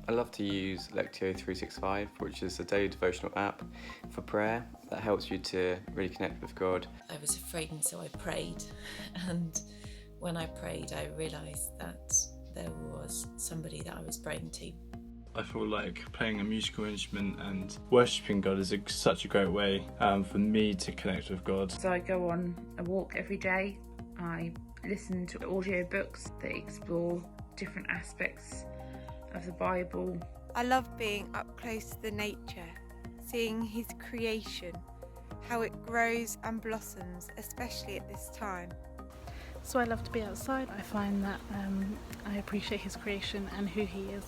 I love to use Lectio 365, which is a daily devotional app for prayer that helps you to really connect with God. I was afraid, and so I prayed. And when I prayed, I realised that there was somebody that I was praying to. I feel like playing a musical instrument and worshipping God is such a great way for me to connect with God. So I go on a walk every day. I listen to audiobooks that explore different aspects of the Bible. I love being up close to the nature, seeing his creation, how it grows and blossoms, especially at this time. So I love to be outside. I find that I appreciate his creation and who he is,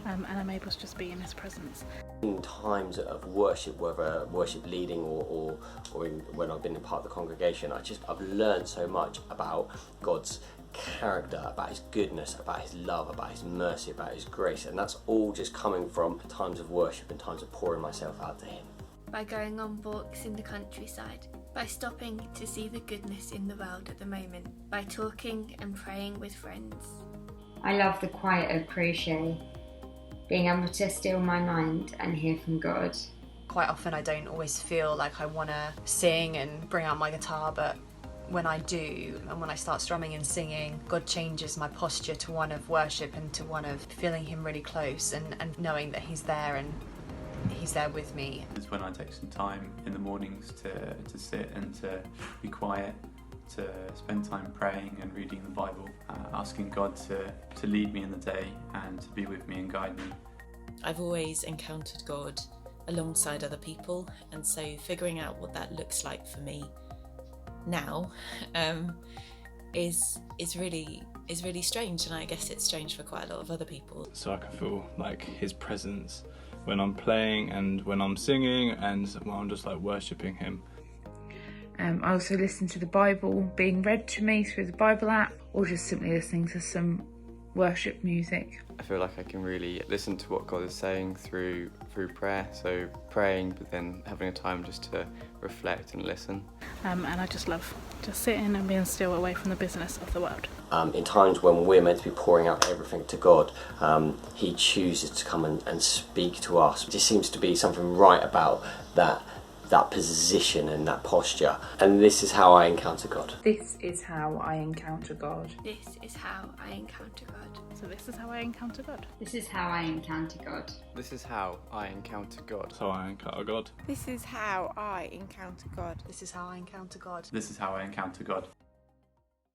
and I'm able to just be in his presence. In times of worship, whether worship leading or when I've been a part of the congregation, I've learned so much about God's character, about his goodness, about his love, about his mercy, about his grace, and that's all just coming from times of worship and times of pouring myself out to him. By going on walks in the countryside, by stopping to see the goodness in the world at the moment, by talking and praying with friends. I love the quiet of crochet, being able to still my mind and hear from God. Quite often I don't always feel like I want to sing and bring out my guitar, but when I do, and when I start strumming and singing, God changes my posture to one of worship and to one of feeling him really close and knowing that he's there and he's there with me. It's when I take some time in the mornings to sit and to be quiet, to spend time praying and reading the Bible, asking God to lead me in the day and to be with me and guide me. I've always encountered God alongside other people, and so figuring out what that looks like for me now is really strange, and I guess it's strange for quite a lot of other people. So I can feel like his presence when I'm playing and when I'm singing and when I'm just like worshipping him. I also listen to the Bible being read to me through the Bible app, or just simply listening to some worship music. I feel like I can really listen to what God is saying through prayer, so praying but then having a time just to reflect and listen. And I just love just sitting and being still away from the business of the world. In times when we're meant to be pouring out everything to God, he chooses to come and speak to us. There just seems to be something right about that position and that posture. And this is how I encounter God. This is how I encounter God. This is how I encounter God. So this is how I encounter God. This is how I encounter God. This is how I encounter God. So I encounter God. This is how I encounter God. This is how I encounter God. This is how I encounter God.